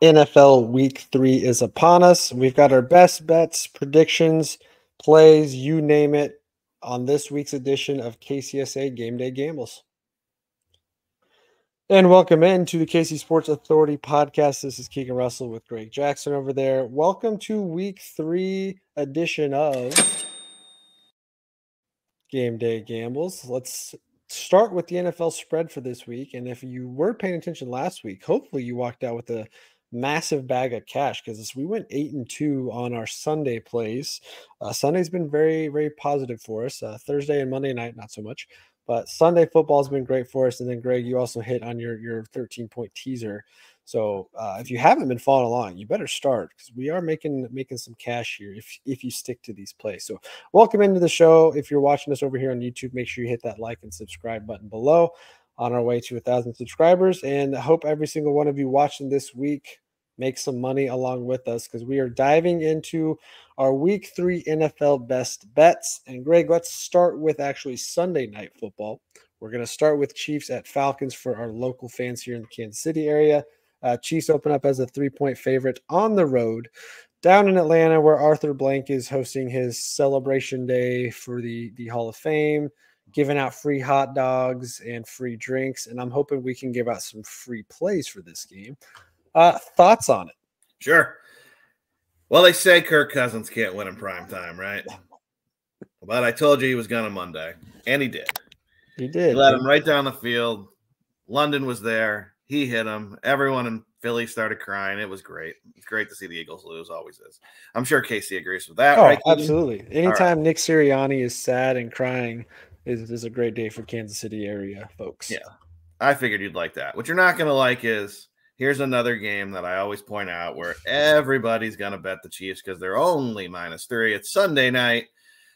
NFL Week 3 is upon us. We've got our best bets, predictions, plays, you name it, on this week's edition of KCSA Game Day Gambles. And welcome into the KC Sports Authority podcast. This is Keegan Russell with Greg Jackson over there. Welcome to Week 3 edition of Game Day Gambles. Let's start with the NFL spread for this week. And if you were paying attention last week, hopefully you walked out with a massive bag of cash because we went 8-2 on our Sunday plays. Sunday's been very, very positive for us. Thursday and Monday night, not so much. But Sunday football has been great for us. And then, Greg, you also hit on your 13-point teaser. So if you haven't been following along, you better start because we are making some cash here if you stick to these plays. So welcome into the show. If you're watching us over here on YouTube, make sure you hit that like and subscribe button below. On our way to 1,000 subscribers. And I hope every single one of you watching this week make some money along with us because we are diving into our Week 3 NFL best bets. And Greg, let's start with actually Sunday night football. We're going to start with Chiefs at Falcons for our local fans here in the Kansas City area. Chiefs open up as a 3-point favorite on the road down in Atlanta where Arthur Blank is hosting his celebration day for the Hall of Fame, giving out free hot dogs and free drinks. And I'm hoping we can give out some free plays for this game. Thoughts on it? Sure. Well, they say Kirk Cousins can't win in prime time, right? But I told you he was going to Monday, and he did. He did. He led him right down the field. London was there. He hit him. Everyone in Philly started crying. It was great. It's great to see the Eagles lose. Always is. I'm sure Casey agrees with that. Oh, right, absolutely. Anytime Nick Sirianni is sad and crying is a great day for Kansas City area folks. Yeah, I figured you'd like that. What you're not going to like is here's another game that I always point out where everybody's going to bet the Chiefs because they're only -3. It's Sunday night.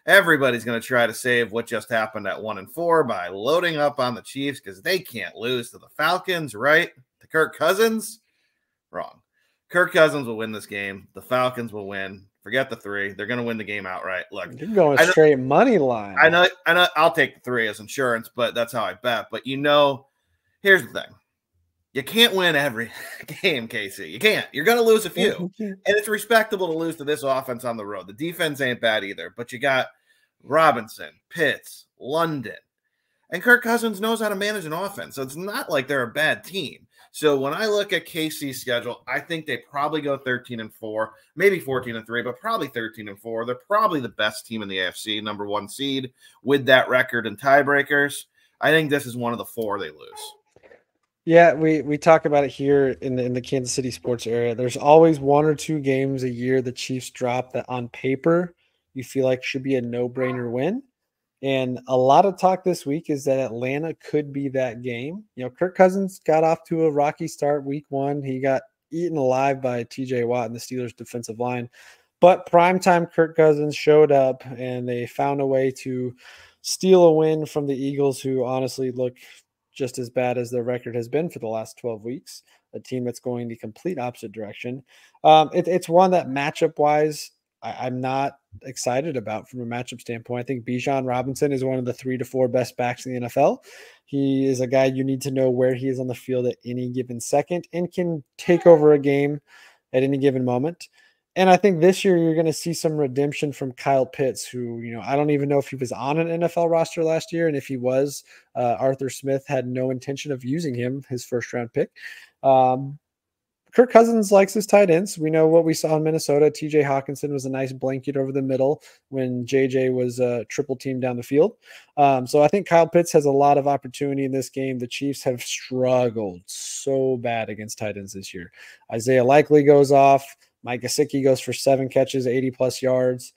Everybody's going to try to save what just happened at 1-4 by loading up on the Chiefs because they can't lose to the Falcons, right? To Kirk Cousins? Wrong. Kirk Cousins will win this game. The Falcons will win. Forget the 3. They're going to win the game outright. Look, you're going straight money line. I know. I'll take the 3 as insurance, but that's how I bet. But here's the thing. You can't win every game, Casey. You can't. You're going to lose a few. And it's respectable to lose to this offense on the road. The defense ain't bad either. But you got Robinson, Pitts, London. And Kirk Cousins knows how to manage an offense. So it's not like they're a bad team. So when I look at KC's schedule, I think they probably go 13-4, maybe 14-3, but probably 13-4. They're probably the best team in the AFC, number 1 seed with that record and tiebreakers. I think this is one of the 4 they lose. Yeah, we talk about it here in the Kansas City sports area. There's always 1 or 2 games a year the Chiefs drop that on paper you feel like should be a no-brainer win. And a lot of talk this week is that Atlanta could be that game. Kirk Cousins got off to a rocky start week 1. He got eaten alive by TJ Watt and the Steelers defensive line. But primetime Kirk Cousins showed up and they found a way to steal a win from the Eagles, who honestly look just as bad as their record has been for the last 12 weeks, a team that's going the complete opposite direction. It's one that matchup-wise I'm not excited about from a matchup standpoint. I think Bijan Robinson is one of the 3 to 4 best backs in the NFL. He is a guy you need to know where he is on the field at any given second and can take over a game at any given moment. And I think this year you're going to see some redemption from Kyle Pitts, who, I don't even know if he was on an NFL roster last year. And if he was, Arthur Smith had no intention of using him, his first-round pick. Kirk Cousins likes his tight ends. We know what we saw in Minnesota. TJ Hawkinson was a nice blanket over the middle when JJ was triple teamed down the field. So I think Kyle Pitts has a lot of opportunity in this game. The Chiefs have struggled so bad against tight ends this year. Isaiah Likely goes off. Mike Gesicki goes for 7 catches, 80-plus yards.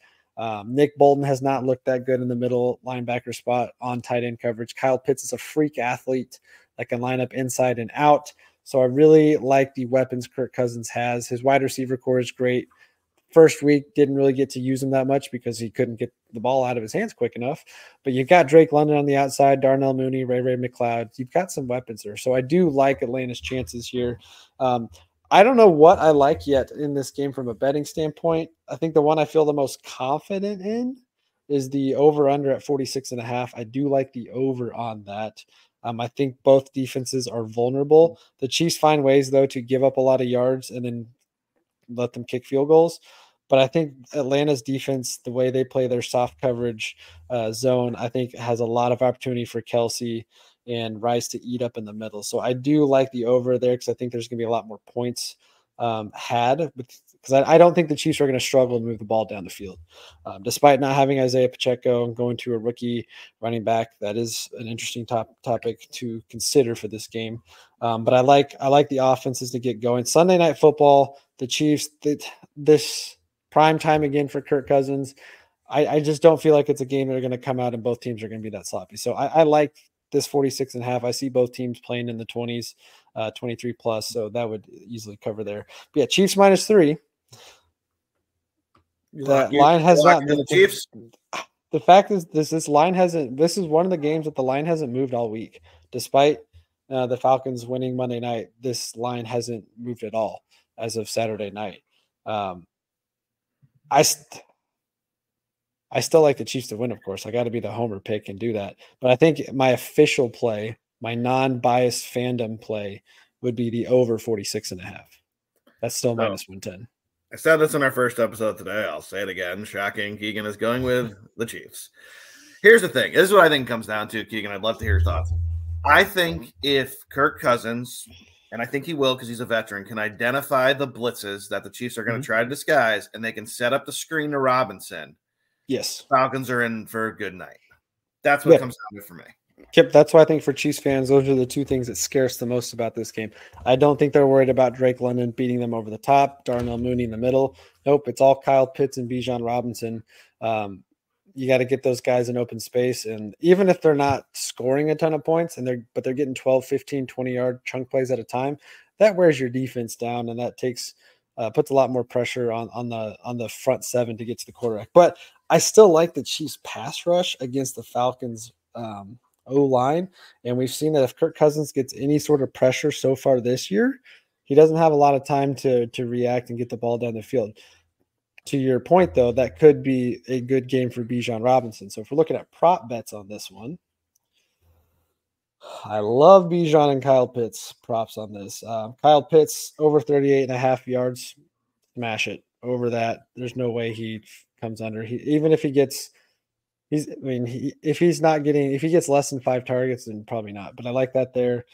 Nick Bolton has not looked that good in the middle linebacker spot on tight end coverage. Kyle Pitts is a freak athlete that can line up inside and out. So I really like the weapons Kirk Cousins has. His wide receiver core is great. First week, didn't really get to use him that much because he couldn't get the ball out of his hands quick enough. But you've got Drake London on the outside, Darnell Mooney, Ray McLeod. You've got some weapons there. So I do like Atlanta's chances here. I don't know what I like yet in this game from a betting standpoint. I think the one I feel the most confident in is the over-under at 46.5. I do like the over on that. I think both defenses are vulnerable. The Chiefs find ways, though, to give up a lot of yards and then let them kick field goals. But I think Atlanta's defense, the way they play their soft coverage zone, I think has a lot of opportunity for Kelsey and Rice to eat up in the middle. So I do like the over there because I think there's going to be a lot more points had, because I don't think the Chiefs are going to struggle to move the ball down the field. Despite not having Isaiah Pacheco and going to a rookie running back, that is an interesting topic to consider for this game. But I like the offenses to get going. Sunday Night Football, the Chiefs, this prime time again for Kirk Cousins. I just don't feel like it's a game that are going to come out and both teams are going to be that sloppy. So I like this 46.5. I see both teams playing in the 20s, 23 plus. So that would easily cover there. But yeah, Chiefs -3. That line has not been the Chiefs. The fact is this line hasn't. This is one of the games that the line hasn't moved all week, despite the Falcons winning Monday night. This line hasn't moved at all as of Saturday night. I still like the Chiefs to win, of course. I got to be the homer pick and do that. But I think my official play, my non-biased fandom play, would be the over 46.5. That's still -110. I said this in our first episode today. I'll say it again. Shocking. Keegan is going with the Chiefs. Here's the thing. This is what I think it comes down to, Keegan. I'd love to hear your thoughts. I think if Kirk Cousins, and I think he will because he's a veteran, can identify the blitzes that the Chiefs are going to try to disguise, and they can set up the screen to Robinson, yes, Falcons are in for a good night. That's what comes down to for me. Kip, that's why I think for Chiefs fans, those are the two things that scares the most about this game. I don't think they're worried about Drake London beating them over the top, Darnell Mooney in the middle. Nope, it's all Kyle Pitts and Bijan Robinson. You got to get those guys in open space. And even if they're not scoring a ton of points, but they're getting 12, 15, 20-yard chunk plays at a time, that wears your defense down, and that puts a lot more pressure on the front seven to get to the quarterback. But I still like the Chiefs pass rush against the Falcons O-line, and we've seen that if Kirk Cousins gets any sort of pressure so far this year, he doesn't have a lot of time to react and get the ball down the field. To your point, though, that could be a good game for Bijan Robinson. So if we're looking at prop bets on this one, I love Bijan and Kyle Pitts props on this. Kyle Pitts over 38.5 yards, smash it. Over that, there's no way he comes under. Even if he gets if he gets less than 5 targets, then probably not. But I like that there.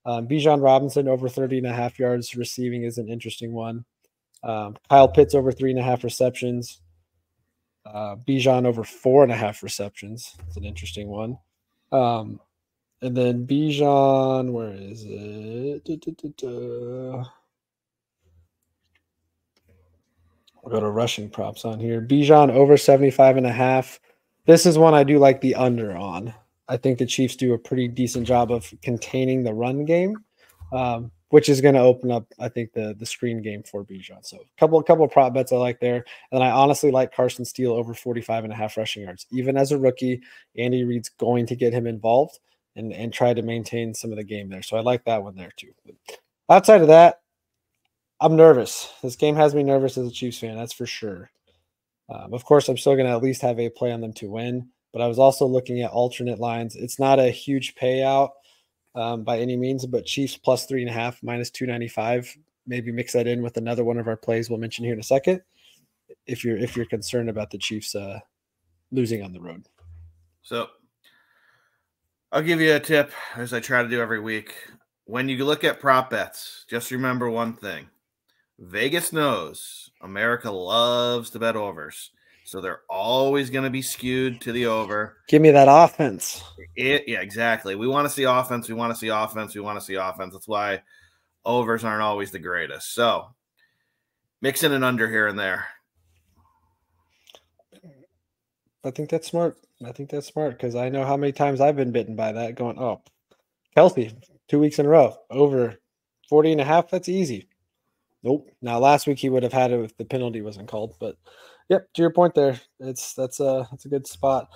Bijan Robinson over 30.5 yards receiving is an interesting one. Kyle Pitts over 3.5 receptions. Bijan over 4.5 receptions. It's an interesting one. And then Bijan, where is it? We'll go to rushing props on here. Bijan over 75.5. This is one I do like the under on. I think the Chiefs do a pretty decent job of containing the run game, which is going to open up, I think, the screen game for Bijan. So a couple of prop bets I like there. And I honestly like Carson Steele over 45.5 rushing yards. Even as a rookie, Andy Reid's going to get him involved and try to maintain some of the game there. So I like that one there too. But outside of that, I'm nervous. This game has me nervous as a Chiefs fan, that's for sure. Of course, I'm still going to at least have a play on them to win, but I was also looking at alternate lines. It's not a huge payout by any means, but Chiefs plus 3.5, -295. Maybe mix that in with another one of our plays we'll mention here in a second. If you're concerned about the Chiefs losing on the road. So I'll give you a tip, as I try to do every week. When you look at prop bets, just remember one thing. Vegas knows America loves to bet overs, so they're always going to be skewed to the over. Give me that offense. Yeah, exactly. We want to see offense. We want to see offense. We want to see offense. That's why overs aren't always the greatest. So mix in an under here and there. I think that's smart. Because I know how many times I've been bitten by that going, oh, Kelsey, 2 weeks in a row, over 40.5. That's easy. Nope. Now last week he would have had it if the penalty wasn't called. But yep, to your point there, that's a good spot.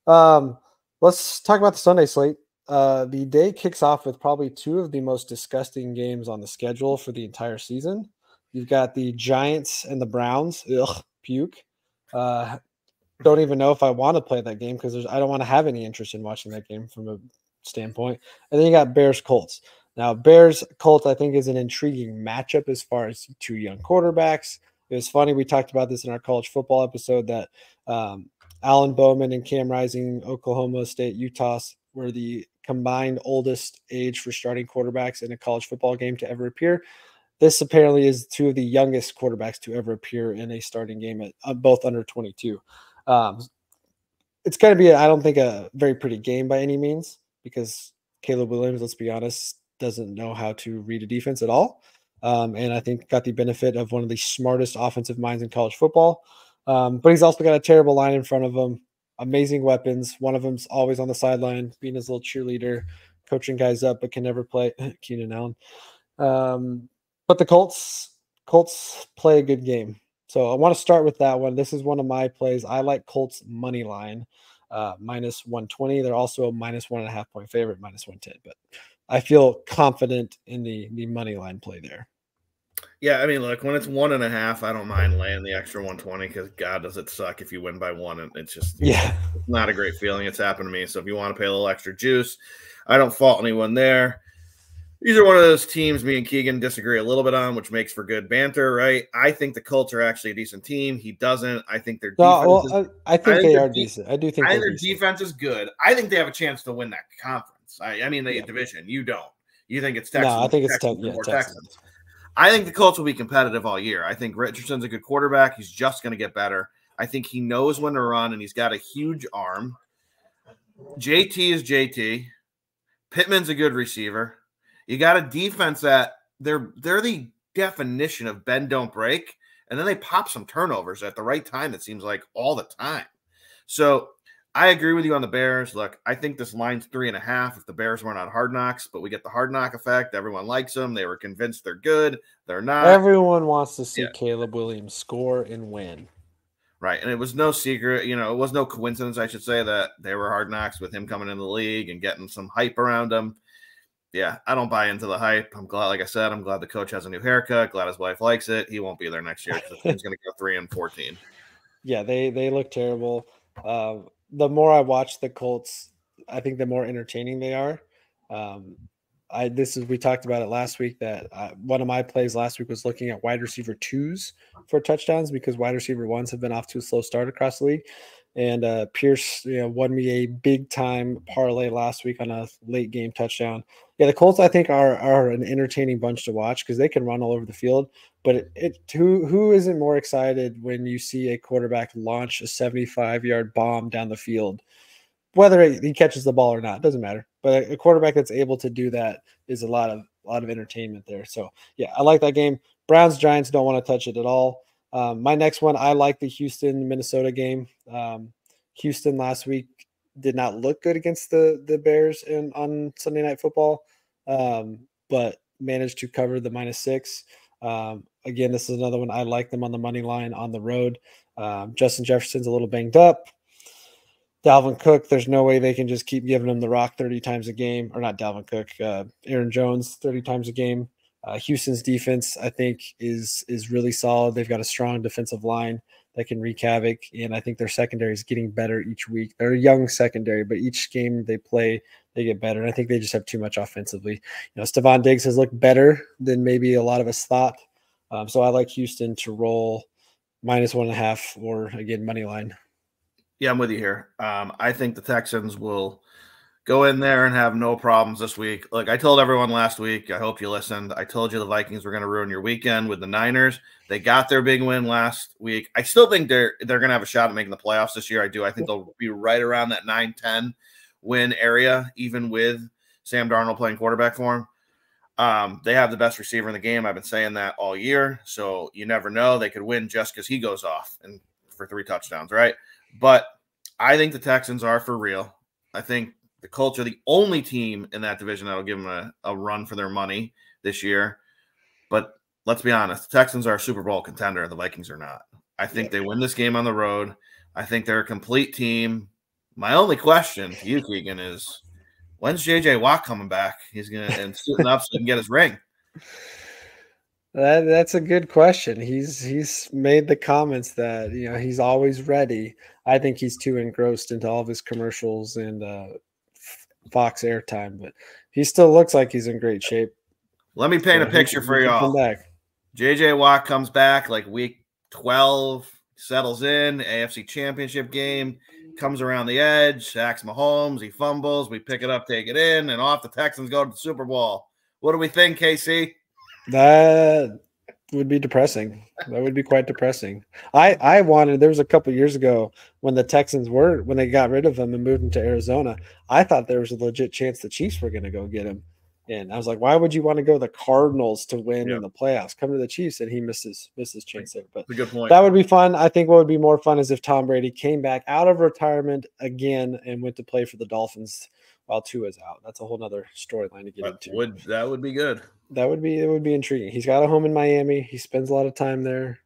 Let's talk about the Sunday slate. The day kicks off with probably two of the most disgusting games on the schedule for the entire season. You've got the Giants and the Browns. Ugh, puke. Don't even know if I want to play that game because I don't want to have any interest in watching that game from a standpoint. And then you got Bears Colts. Now, Bears Colts, I think, is an intriguing matchup as far as two young quarterbacks. It was funny. We talked about this in our college football episode that Alan Bowman and Cam Rising, Oklahoma State, Utah were the combined oldest age for starting quarterbacks in a college football game to ever appear. This apparently is two of the youngest quarterbacks to ever appear in a starting game at both under 22. It's going to be, I don't think, a very pretty game by any means because Caleb Williams, let's be honest, doesn't know how to read a defense at all. And I think got the benefit of one of the smartest offensive minds in college football. But he's also got a terrible line in front of him. Amazing weapons. One of them's always on the sideline, being his little cheerleader, coaching guys up, but can never play. Keenan Allen. But the Colts play a good game. So I want to start with that one. This is one of my plays. I like Colts money line, minus 120. They're also a minus 1.5 point favorite, minus 110. But I feel confident in the money line play there. Yeah, I mean, look, when it's 1.5, I don't mind laying the extra 120 because God does it suck if you win by one. And it's just it's not a great feeling. It's happened to me. So if you want to pay a little extra juice, I don't fault anyone there. These are one of those teams me and Keegan disagree a little bit on, which makes for good banter, right? I think the Colts are actually a decent team. He doesn't. I think their defense I think they are decent. I do think their defense is good. I think they have a chance to win that conference. I mean, the division. You don't. You think it's Texans. No, I think it's Texans. I think the Colts will be competitive all year. I think Richardson's a good quarterback. He's just going to get better. I think he knows when to run, and he's got a huge arm. JT is JT. Pittman's a good receiver. You got a defense that they're the definition of bend, don't break, and then they pop some turnovers at the right time, it seems like, all the time. So I agree with you on the Bears. Look, I think this line's 3.5 if the Bears weren't on Hard Knocks, but we get the Hard Knock effect. Everyone likes them. They were convinced they're good. They're not. Everyone wants to see Caleb Williams score and win. Right, and it was no secret, it was no coincidence, I should say, that they were Hard Knocks with him coming into the league and getting some hype around him. Yeah, I don't buy into the hype. I'm glad, like I said, I'm glad the coach has a new haircut. Glad his wife likes it. He won't be there next year because he's going to go 3-14. Yeah, they look terrible. The more I watch the Colts, I think the more entertaining they are. We talked about it last week that one of my plays last week was looking at wide receiver 2s for touchdowns because wide receiver 1s have been off to a slow start across the league. And Pierce, won me a big time parlay last week on a late game touchdown. Yeah, the Colts I think are an entertaining bunch to watch because they can run all over the field. But who isn't more excited when you see a quarterback launch a 75-yard bomb down the field? Whether he catches the ball or not, doesn't matter. But a quarterback that's able to do that is a lot of entertainment there. So yeah, I like that game. Browns Giants, don't want to touch it at all. My next one, I like the Houston Minnesota game. Houston last week did not look good against the Bears on Sunday Night Football, but managed to cover the -6. Again, this is another one. I like them on the money line on the road. Justin Jefferson's a little banged up. Dalvin Cook, there's no way they can just keep giving him the rock 30 times a game, or not Dalvin Cook, Aaron Jones 30 times a game. Houston's defense, I think, is really solid. They've got a strong defensive line that can wreak havoc, and I think their secondary is getting better each week. They're a young secondary, but each game they play, they get better. And I think they just have too much offensively. Stephon Diggs has looked better than maybe a lot of us thought. So I like Houston to roll -1.5 or, again, money line. Yeah, I'm with you here. I think the Texans will go in there and have no problems this week. Look, I told everyone last week, I hope you listened. I told you the Vikings were going to ruin your weekend with the Niners. They got their big win last week. I still think they're going to have a shot at making the playoffs this year. I do. I think they'll be right around that 9-10 win area, even with Sam Darnold playing quarterback for him. They have the best receiver in the game. I've been saying that all year. So you never know. They could win just because he goes off and for 3 touchdowns, right? But I think the Texans are for real. I think the Colts are the only team in that division that will give them a run for their money this year. But let's be honest, the Texans are a Super Bowl contender. The Vikings are not. I think they win this game on the road. I think they're a complete team. My only question to you, Keegan, is when's J.J. Watt coming back? He's going to suiting up so he can get his ring. That's a good question. He's made the comments that he's always ready. I think he's too engrossed into all of his commercials and Fox airtime, but he still looks like he's in great shape. Let me paint a picture for y'all. JJ Watt comes back like week 12, settles in, AFC Championship game, comes around the edge, sacks Mahomes, he fumbles, we pick it up, take it in, and off the Texans go to the Super Bowl. What do we think, KC? That would be depressing. That would be quite depressing. I wanted, there was a couple years ago when the Texans when they got rid of him and moved him to Arizona, I thought there was a legit chance the Chiefs were going to go get him. And I was like, why would you want to go the Cardinals to win in the playoffs? Come to the Chiefs, and he missed his chance there. But that's a good point. That would be fun. I think what would be more fun is if Tom Brady came back out of retirement again and went to play for the Dolphins while Tua's out. That's a whole other storyline to get into. That would be good. It would be intriguing. He's got a home in Miami. He spends a lot of time there.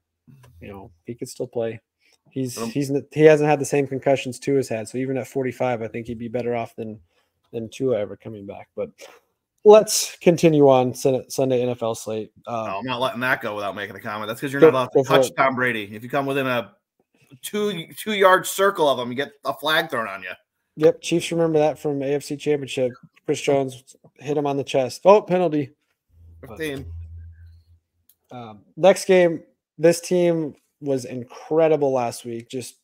You know, he could still play. He hasn't had the same concussions Tua's had. So even at 45, I think he'd be better off than Tua ever coming back. But let's continue on Sunday NFL slate. I'm not letting that go without making a comment. That's because you're not allowed to touch Tom Brady. If you come within a two-yard circle of him, you get a flag thrown on you. Yep, Chiefs remember that from AFC Championship. Chris Jones hit him on the chest. Oh, penalty. 15. Next game, this team was incredible last week. Just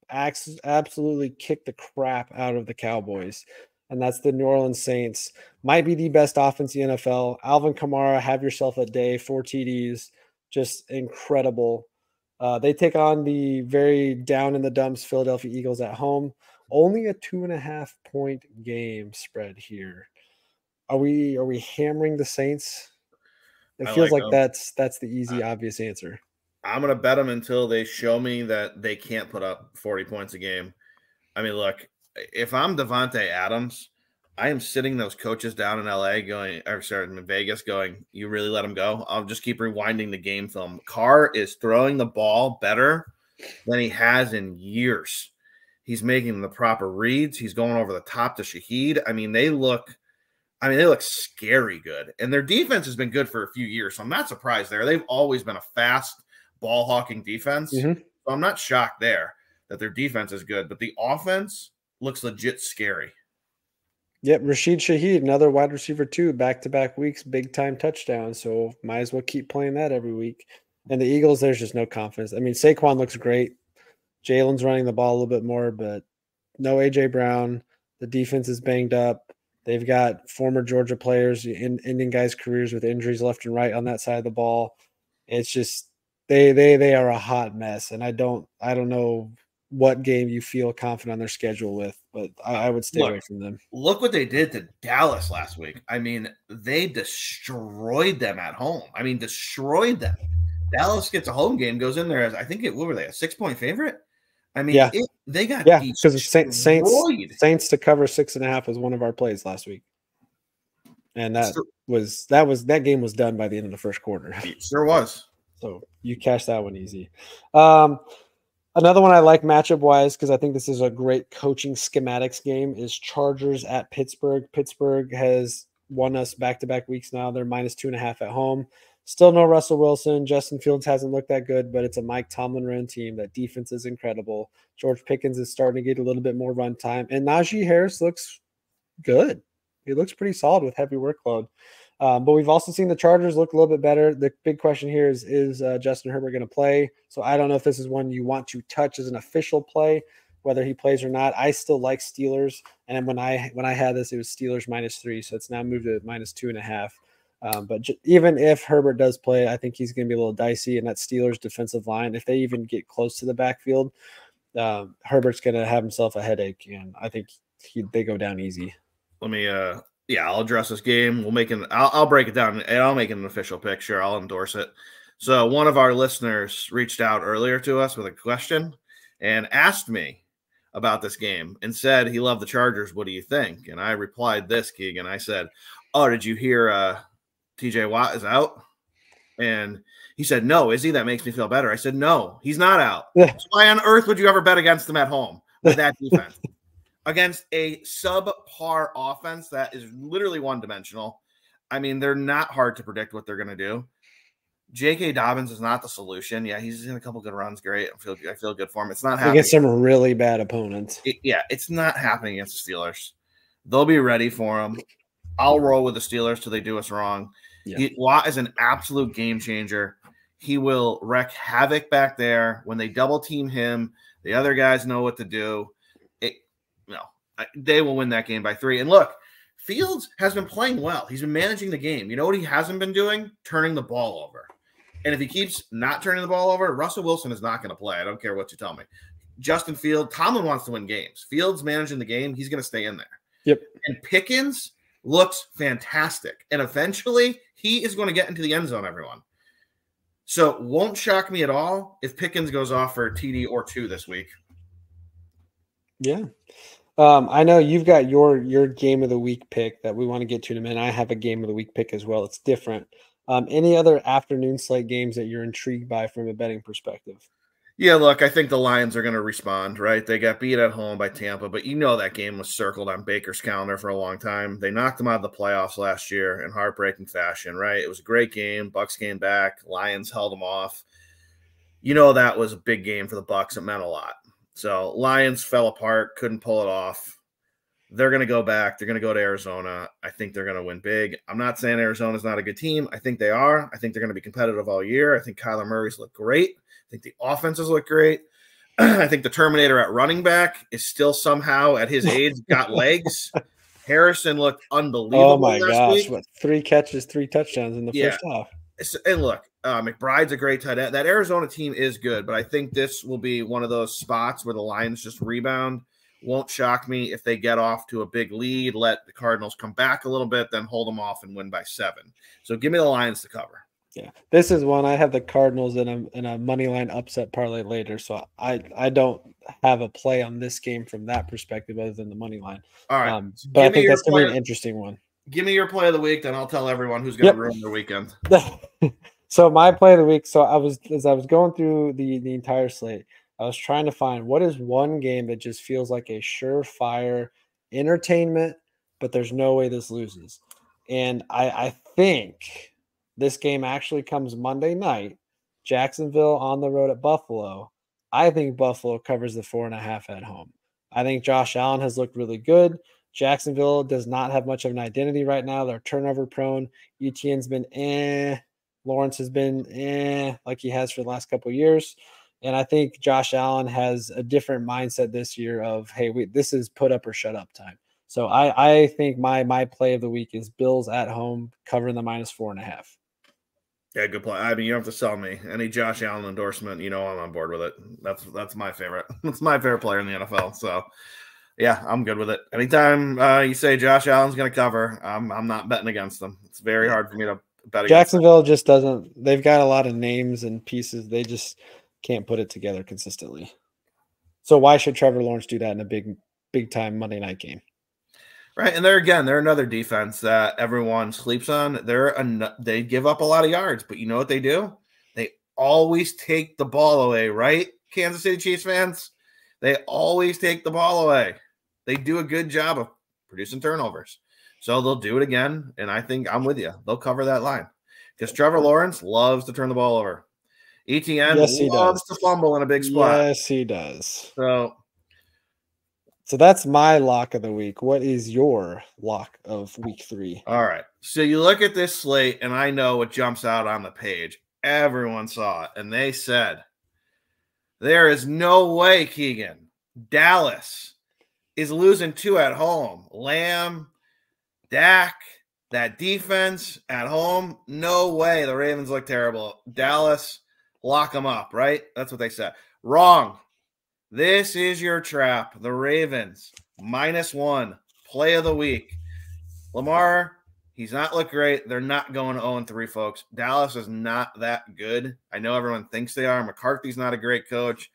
absolutely kicked the crap out of the Cowboys. And that's the New Orleans Saints. Might be the best offense in the NFL. Alvin Kamara, have yourself a day, 4 TDs. Just incredible. They take on the very down in the dumps Philadelphia Eagles at home. Only a 2.5-point game spread here. Are we hammering the Saints? It feels like that's the easy, obvious answer. I'm going to bet them until they show me that they can't put up 40 points a game. I mean, look, if I'm Devontae Adams, I am sitting those coaches down in in Vegas going, you really let him go? I'll just keep rewinding the game film. Carr is throwing the ball better than he has in years. He's making the proper reads. He's going over the top to Shaheed. I mean, they look scary good. And their defense has been good for a few years, so I'm not surprised there. They've always been a fast ball-hawking defense. So I'm not shocked there that their defense is good. But the offense looks legit scary. Yep, Rashid Shaheed, another wide receiver too, back-to-back weeks, big-time touchdown. So might as well keep playing that every week. And the Eagles, there's just no confidence. I mean, Saquon looks great. Jalen's running the ball a little bit more, but no A.J. Brown. The defense is banged up. They've got former Georgia players ending guys' careers with injuries left and right on that side of the ball. It's just they are a hot mess, and I don't know what game you feel confident on their schedule with, but I would stay away from them. Look what they did to Dallas last week. I mean, they destroyed them at home. I mean, destroyed them. Dallas gets a home game, goes in there as, I think, what were they, a 6-point favorite? I mean, they got because Saints to cover 6.5 was one of our plays last week, and that game was done by the end of the first quarter. It sure was. So you cashed that one easy. Another one I like matchup wise because I think this is a great coaching schematics game is Chargers at Pittsburgh. Pittsburgh has won us back-to-back weeks now. They're -2.5 at home. Still no Russell Wilson. Justin Fields hasn't looked that good, but it's a Mike Tomlin run team. That defense is incredible. George Pickens is starting to get a little bit more run time. And Najee Harris looks good. He looks pretty solid with heavy workload. But we've also seen the Chargers look a little bit better. The big question here is Justin Herbert going to play? So I don't know if this is one you want to touch as an official play, whether he plays or not. I still like Steelers. And when I had this, it was Steelers -3. So it's now moved to -2.5. But even if Herbert does play, I think he's going to be a little dicey. And that Steelers defensive line, if they even get close to the backfield, Herbert's going to have himself a headache. And I think they go down easy. Let me, I'll address this game. I'll break it down and I'll make it an official pick. Sure, I'll endorse it. So one of our listeners reached out earlier to us with a question and asked me about this game and said he loved the Chargers. What do you think? And I replied this, Keegan. I said, oh, did you hear TJ Watt is out? And he said, no, is he? That makes me feel better. I said, no, he's not out. So why on earth would you ever bet against them at home with that defense? Against a subpar offense that is literally one-dimensional. I mean, they're not hard to predict what they're going to do. J.K. Dobbins is not the solution. Yeah, he's in a couple good runs. Great. I feel good for him. It's not happening against some really bad opponents. It's not happening against the Steelers. They'll be ready for him. I'll roll with the Steelers till they do us wrong. Yeah. Watt is an absolute game changer. He will wreak havoc back there. When they double team him, the other guys know what to do. They will win that game by 3. And look, Fields has been playing well. He's been managing the game. You know what he hasn't been doing? Turning the ball over. And if he keeps not turning the ball over, Russell Wilson is not going to play. I don't care what you tell me. Justin Fields, Tomlin wants to win games. Fields managing the game. He's going to stay in there. Yep. And Pickens looks fantastic. And eventually, he is going to get into the end zone, everyone. So won't shock me at all if Pickens goes off for a TD or 2 this week. Yeah. I know you've got your game of the week pick that we want to get to in a minute. I have a game of the week pick as well. It's different. Any other afternoon slate games that you're intrigued by from a betting perspective? Yeah, look, I think the Lions are going to respond, right? They got beat at home by Tampa, but that game was circled on Baker's calendar for a long time. They knocked them out of the playoffs last year in heartbreaking fashion, right? It was a great game. Bucks came back. Lions held them off. That was a big game for the Bucks. It meant a lot. So Lions fell apart, couldn't pull it off. They're going to go back. They're going to go to Arizona. I think they're going to win big. I'm not saying Arizona's not a good team. I think they are. I think they're going to be competitive all year. I think Kyler Murray's look great. I think the offenses look great. I think the Terminator at running back is still somehow at his age got legs. Harrison looked unbelievable. Oh my gosh! What 3 catches, 3 touchdowns in the first half? And look, McBride's a great tight end. That Arizona team is good, but I think this will be one of those spots where the Lions just rebound. Won't shock me if they get off to a big lead, let the Cardinals come back a little bit, then hold them off and win by 7. So give me the Lions to cover. Yeah, this is one I have the Cardinals in a money line upset parlay later, so I don't have a play on this game from that perspective other than the money line. All right, but I think that's going to be an interesting one. Give me your play of the week, then I'll tell everyone who's going to ruin their weekend. So my play of the week. So as I was going through the entire slate, I was trying to find what is one game that just feels like a surefire entertainment, but there's no way this loses. And I think this game actually comes Monday night, Jacksonville on the road at Buffalo. I think Buffalo covers the 4.5 at home. I think Josh Allen has looked really good. Jacksonville does not have much of an identity right now. They're turnover prone. ETN's been Lawrence has been like he has for the last couple of years. And I think Josh Allen has a different mindset this year of, hey, this is put up or shut up time. So I think my play of the week is Bills at home covering the -4.5. Yeah, good play. I mean, you don't have to sell me any Josh Allen endorsement. I'm on board with it. That's my favorite. That's my favorite player in the NFL. So, yeah, I'm good with it. Anytime you say Josh Allen's going to cover, I'm not betting against them. It's very hard for me to bet against Jacksonville just doesn't. They've got a lot of names and pieces. They just can't put it together consistently. So why should Trevor Lawrence do that in a big time Monday night game? Right, and they're another defense that everyone sleeps on. They give up a lot of yards, but you know what they do? They always take the ball away, right? Kansas City Chiefs fans, they always take the ball away. They do a good job of producing turnovers. So they'll do it again, and I think I'm with you. They'll cover that line because Trevor Lawrence loves to turn the ball over. ETN loves to fumble in a big spot. Yes, he does. So that's my lock of the week. What is your lock of week 3? All right. So you look at this slate, and I know what jumps out on the page. Everyone saw it, and they said, there is no way, Keegan, Dallas is losing 2 at home. Lamb, Dak, that defense at home, no way. The Ravens look terrible. Dallas, lock them up, right? That's what they said. Wrong. This is your trap. The Ravens, -1, play of the week. Lamar, he's not looked great. They're not going 0-3, folks. Dallas is not that good. I know everyone thinks they are. McCarthy's not a great coach.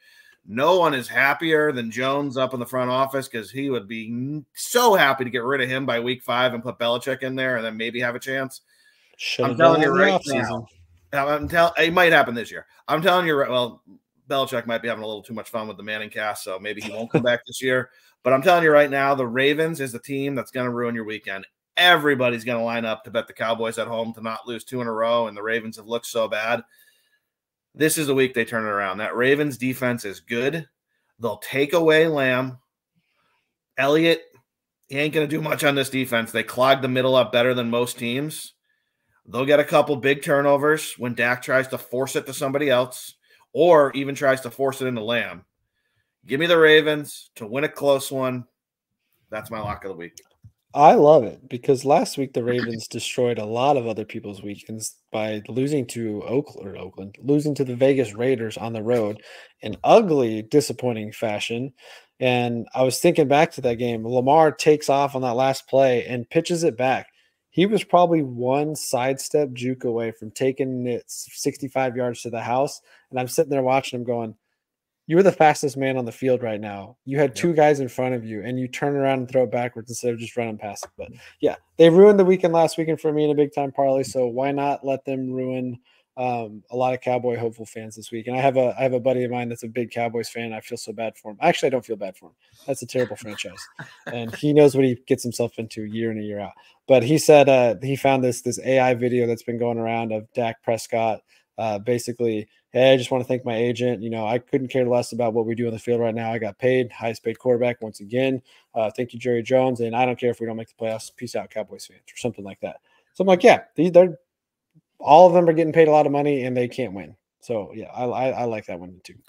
No one is happier than Jones up in the front office because he would be so happy to get rid of him by week 5 and put Belichick in there and then maybe have a chance. I'm telling you right now. It might happen this year. I'm telling you, well, Belichick might be having a little too much fun with the Manning cast, so maybe he won't come back this year. But I'm telling you right now, the Ravens is the team that's going to ruin your weekend. Everybody's going to line up to bet the Cowboys at home to not lose 2 in a row, and the Ravens have looked so bad. This is the week they turn it around. That Ravens defense is good. They'll take away Lamb. Elliott, he ain't going to do much on this defense. They clog the middle up better than most teams. They'll get a couple big turnovers when Dak tries to force it to somebody else or even tries to force it into Lamb. Give me the Ravens to win a close one. That's my lock of the week. I love it because last week the Ravens destroyed a lot of other people's weekends by losing to Oakland, losing to the Vegas Raiders on the road in ugly, disappointing fashion. And I was thinking back to that game. Lamar takes off on that last play and pitches it back. He was probably one sidestep juke away from taking it 65 yards to the house. And I'm sitting there watching him going, you were the fastest man on the field right now. You had two guys in front of you, and you turn around and throw it backwards instead of just running past it. But yeah, they ruined the weekend last weekend for me in a big time parlay. So why not let them ruin a lot of Cowboy hopeful fans this week? And I have a buddy of mine that's a big Cowboys fan. I feel so bad for him. Actually, I don't feel bad for him. That's a terrible franchise, and he knows what he gets himself into year in and year out. But he said he found this AI video that's been going around of Dak Prescott basically. Hey, I just want to thank my agent. You know, I couldn't care less about what we do on the field right now. I got paid, highest paid quarterback once again. Thank you, Jerry Jones. And I don't care if we don't make the playoffs. Peace out, Cowboys fans, or something like that. So I'm like, yeah, they're all of them are getting paid a lot of money and they can't win. So yeah, I like that one too.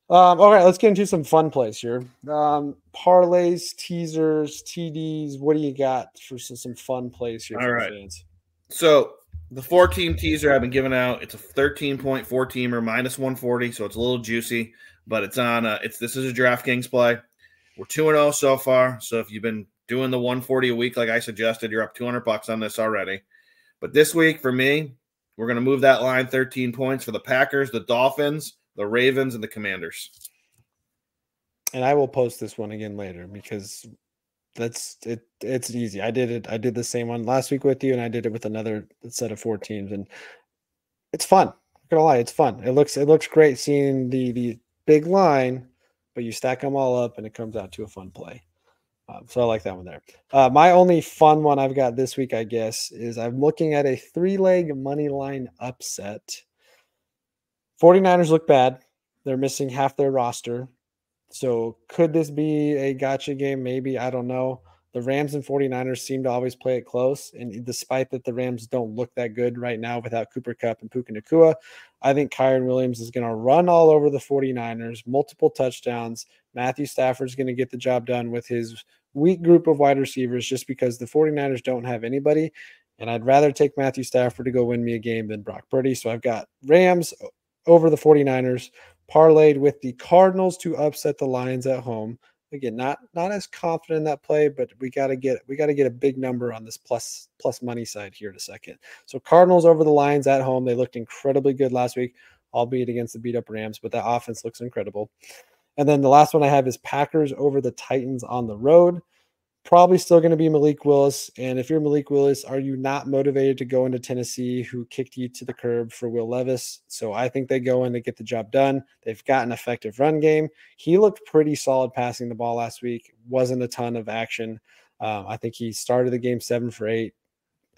All right, let's get into some fun plays here. Parlays, teasers, TDs. What do you got for some fun plays here for the fans? So the 4-team teaser I've been giving out, it's a 13.4 teamer minus 140, so it's a little juicy, but it's on this is a DraftKings play. We're 2-0 so far. So if you've been doing the 140 a week like I suggested, you're up $200 on this already. But this week for me, we're going to move that line 13 points for the Packers, the Dolphins, the Ravens, and the Commanders. And I will post this one again later because that's it. It's easy. I did the same one last week with you, and I did it with another set of 4 teams, and it's fun. I'm not gonna lie, it's fun. It looks great seeing the big line, but you stack them all up, and it comes out to a fun play. So I like that one there. My only fun one I've got this week, I guess, is I'm looking at a 3-leg money line upset. 49ers look bad. They're missing half their roster. So could this be a gotcha game? Maybe. I don't know. The Rams and 49ers seem to always play it close. And despite that the Rams don't look that good right now without Cooper Kupp and Puka Nacua, I think Kyren Williams is going to run all over the 49ers, multiple touchdowns. Matthew Stafford's going to get the job done with his weak group of wide receivers just because the 49ers don't have anybody. And I'd rather take Matthew Stafford to go win me a game than Brock Purdy. So I've got Rams over the 49ers, parlayed with the Cardinals to upset the Lions at home. Again, not as confident in that play, but we got to get a big number on this plus money side here in a second. So Cardinals over the Lions at home. They looked incredibly good last week, albeit against the beat up Rams, but that offense looks incredible. And then the last one I have is Packers over the Titans on the road. Probably still going to be Malik Willis. And if you're Malik Willis, are you not motivated to go into Tennessee, who kicked you to the curb for Will Levis? So I think they go in to get the job done. They've got an effective run game. He looked pretty solid passing the ball last week. Wasn't a ton of action. I think he started the game 7 for 8,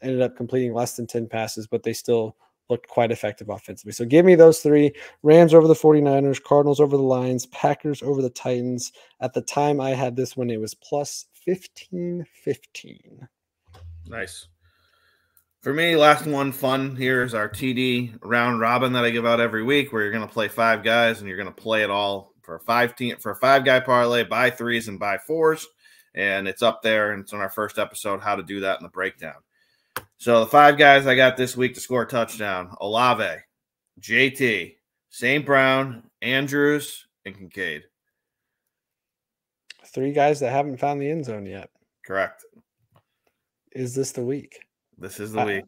ended up completing less than 10 passes, but they still looked quite effective offensively. So give me those 3: Rams over the 49ers, Cardinals over the Lions, Packers over the Titans. At the time I had this one, it was plus 15-15. Nice. For me, last one fun here is our TD round robin that I give out every week, where you're going to play 5 guys and you're going to play it all for a 5-guy parlay, buy 3s and buy 4s. And it's up there, and it's on our first episode, how to do that in the breakdown. So the 5 guys I got this week to score a touchdown: Olave, JT, St. Brown, Andrews, and Kincaid. 3 guys that haven't found the end zone yet. Correct. Is this the week? This is the week.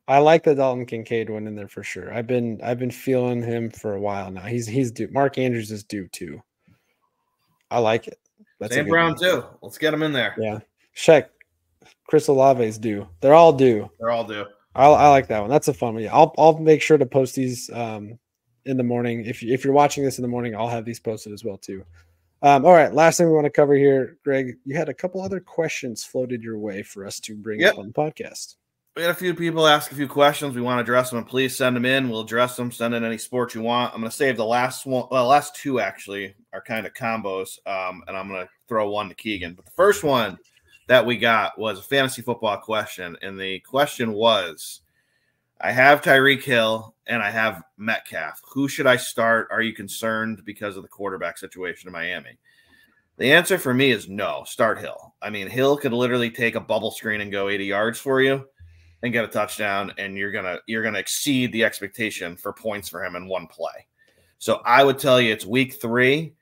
I like the Dalton Kincaid one in there for sure. I've been feeling him for a while now. He's due. Mark Andrews is due too. I like it. St. Brown too. Let's get him in there. Yeah. Check. Chris Olave's due. They're all due. They're all due. I like that one. That's a fun one. Yeah, I'll make sure to post these in the morning. If you're watching this in the morning, I'll have these posted as well too. All right, last thing we want to cover here, Greg. You had a couple other questions floated your way for us to bring up on the podcast. We had a few people ask a few questions. We want to address them, and please send them in. We'll address them. Send in any sports you want. I'm going to save the last one. Well, the last two actually are kind of combos, and I'm going to throw one to Keegan. But the first one that we got was a fantasy football question, and the question was, I have Tyreek Hill and I have Metcalf. Who should I start? Are you concerned because of the quarterback situation in Miami? The answer for me is no. Start Hill. I mean, Hill could literally take a bubble screen and go 80 yards for you and get a touchdown, and you're gonna exceed the expectation for points for him in one play. So I would tell you it's week 3.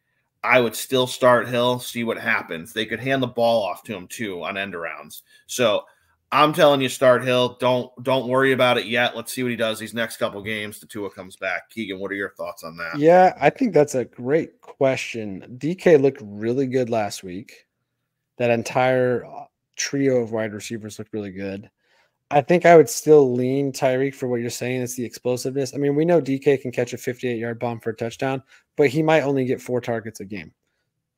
I would still start Hill, see what happens. They could hand the ball off to him too on end arounds. So I'm telling you, start Hill. Don't worry about it yet. Let's see what he does these next couple games. The Tua comes back. Keegan, what are your thoughts on that? Yeah, I think that's a great question. DK looked really good last week. That entire trio of wide receivers looked really good. I think I would still lean Tyreek for what you're saying. It's the explosiveness. I mean, we know DK can catch a 58-yard bomb for a touchdown, but he might only get 4 targets a game.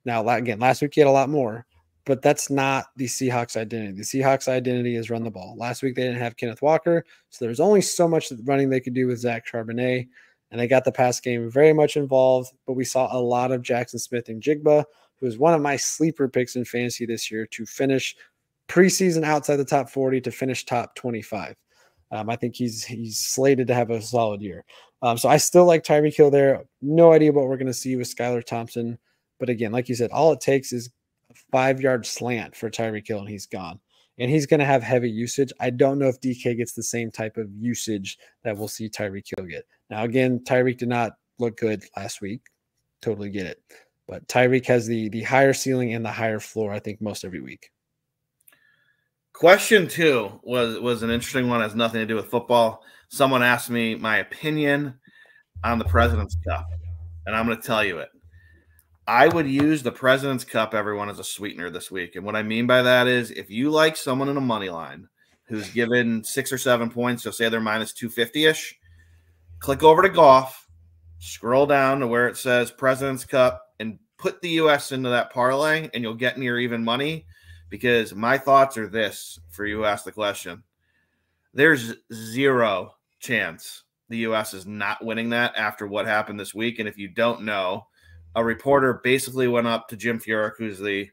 Now, again, last week he had a lot more, but that's not the Seahawks' identity. The Seahawks' identity is run the ball. Last week they didn't have Kenneth Walker, so there's only so much running they could do with Zach Charbonnet, and they got the pass game very much involved, but we saw a lot of Jackson Smith and Jigba, who is one of my sleeper picks in fantasy this year to finish preseason outside the top 40 to finish top 25. I think he's slated to have a solid year. So I still like Tyreek Hill there. No idea what we're going to see with Skylar Thompson. But again, like you said, all it takes is a 5-yard slant for Tyreek Hill and he's gone. And he's going to have heavy usage. I don't know if DK gets the same type of usage that we'll see Tyreek Hill get. Now, again, Tyreek did not look good last week. Totally get it. But Tyreek has the higher ceiling and the higher floor, I think, most every week. Question 2 was an interesting one. It has nothing to do with football. Someone asked me my opinion on the President's Cup, and I'm going to tell you it. I would use the President's Cup, everyone, as a sweetener this week. And what I mean by that is if you like someone in a money line who's given 6 or 7 points, so say they're minus 250-ish, click over to golf, scroll down to where it says President's Cup, and put the U.S. into that parlay, and you'll get near even money. Because my thoughts are this for you who asked the question. There's 0 chance the U.S. is not winning that after what happened this week. And if you don't know, a reporter basically went up to Jim Furyk, who's the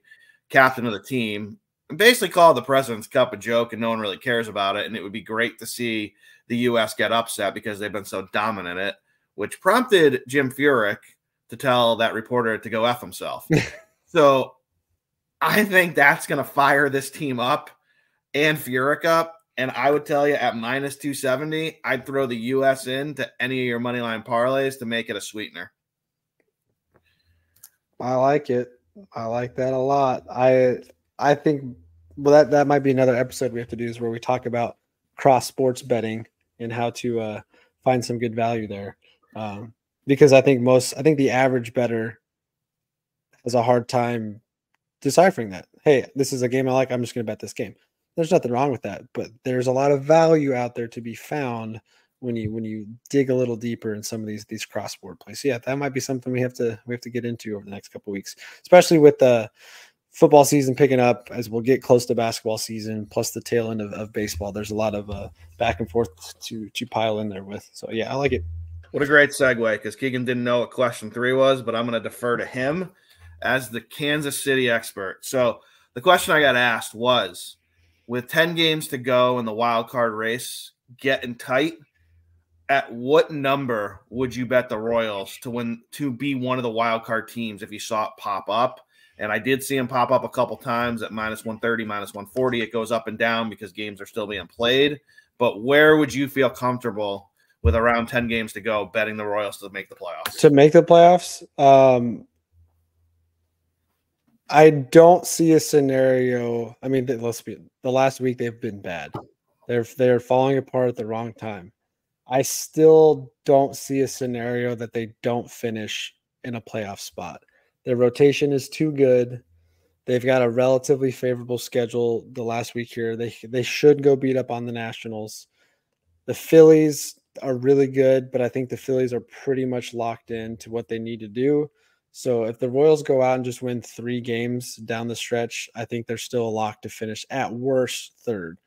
captain of the team, and basically called the President's Cup a joke and no one really cares about it. And it would be great to see the U.S. get upset because they've been so dominant in it, which prompted Jim Furyk to tell that reporter to go F himself. So I think that's going to fire this team up and Furyk up. And I would tell you at minus 270, I'd throw the U.S. into any of your moneyline parlays to make it a sweetener. I like it. I like that a lot. I think that might be another episode we have to do is where we talk about cross sports betting and how to find some good value there. Because I think the average bettor has a hard time deciphering that. Hey, this is a game I like. I'm just going to bet this game. There's nothing wrong with that, but there's a lot of value out there to be found when you dig a little deeper in some of these cross-board plays. So yeah, that might be something we have to get into over the next couple of weeks, especially with the football season picking up as we'll get close to basketball season, plus the tail end of baseball. There's a lot of back and forth to pile in there with. So yeah, I like it. What a great segue, because Keegan didn't know what question 3 was, but I'm going to defer to him as the Kansas City expert. So the question I got asked was, with 10 games to go in the wild card race, getting tight, at what number would you bet the Royals to be one of the wild card teams if you saw it pop up? And I did see him pop up a couple times at minus 130, minus 140. It goes up and down because games are still being played. But where would you feel comfortable with around 10 games to go betting the Royals to make the playoffs? To make the playoffs? I don't see a scenario. I mean, let's be the last week they've been bad. They're falling apart at the wrong time. I still don't see a scenario that they don't finish in a playoff spot. Their rotation is too good. They've got a relatively favorable schedule the last week here. They should go beat up on the Nationals. The Phillies are really good, but I think the Phillies are pretty much locked in to what they need to do. So if the Royals go out and just win 3 games down the stretch, I think they're still a lock to finish at worst third.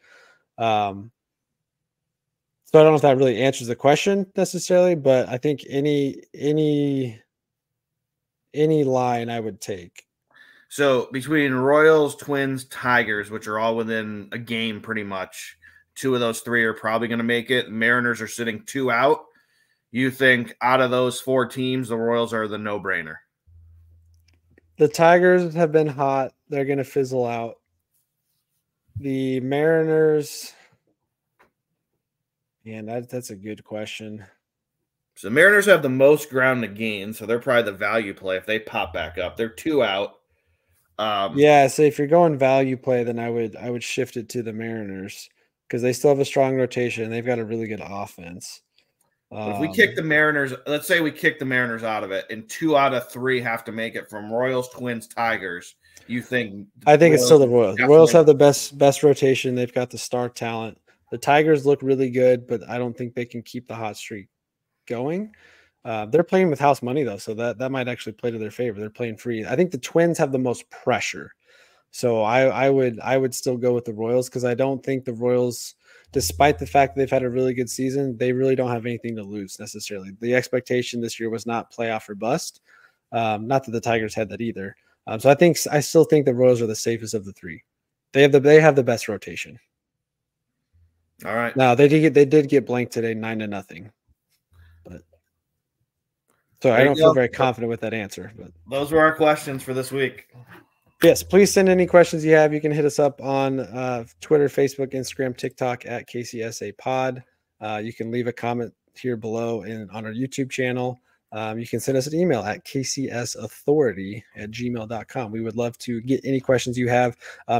So I don't know if that really answers the question necessarily, but I think any line I would take. So between Royals, Twins, Tigers, which are all within a game pretty much, 2 of those 3 are probably going to make it. Mariners are sitting 2 out. You think out of those 4 teams, the Royals are the no-brainer? The Tigers have been hot. They're going to fizzle out. The Mariners, man, that's a good question. So the Mariners have the most ground to gain, so they're probably the value play if they pop back up. They're 2 out. Yeah, so if you're going value play, then I would shift it to the Mariners because they still have a strong rotation. They've got a really good offense. But if we kick the Mariners, let's say we kick the Mariners out of it, and 2 out of 3 have to make it from Royals, Twins, Tigers. You think? I think it's still the Royals. The Royals have the best rotation. They've got the star talent. The Tigers look really good, but I don't think they can keep the hot streak going. They're playing with house money though, so that might actually play to their favor. They're playing free. I think the Twins have the most pressure, so I would still go with the Royals because I don't think the Royals, despite the fact that they've had a really good season, they really don't have anything to lose necessarily. The expectation this year was not playoff or bust. Not that the Tigers had that either. So I still think the Royals are the safest of the 3. They have the best rotation. All right. Now they did get blanked today 9-0. But so I don't feel very confident with that answer. But those were our questions for this week. Yes, please send any questions you have. You can hit us up on Twitter, Facebook, Instagram, TikTok at KCSA Pod. You can leave a comment here below and on our YouTube channel. You can send us an email at kcsauthority@gmail.com. We would love to get any questions you have.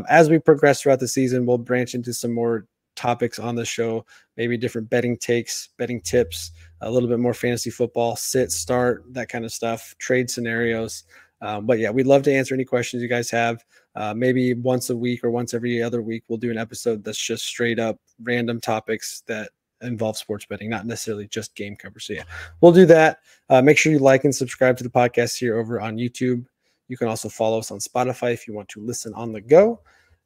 As we progress throughout the season, we'll branch into some more topics on the show, maybe different betting takes, betting tips, a little bit more fantasy football, sit, start, that kind of stuff, trade scenarios. But yeah, we'd love to answer any questions you guys have. Maybe once a week or once every other week, we'll do an episode that's just straight up random topics that involve sports betting, not necessarily just game coverage. So yeah, we'll do that. Make sure you like and subscribe to the podcast here over on YouTube. You can also follow us on Spotify if you want to listen on the go.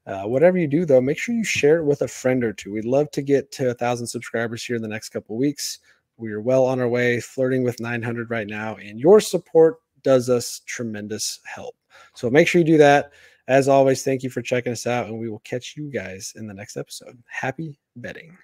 Whatever you do, though, make sure you share it with a friend or two. We'd love to get to 1,000 subscribers here in the next couple of weeks. We are well on our way, flirting with 900 right now, and your support does us tremendous help. So make sure you do that. As always, thank you for checking us out, and we will catch you guys in the next episode. Happy betting.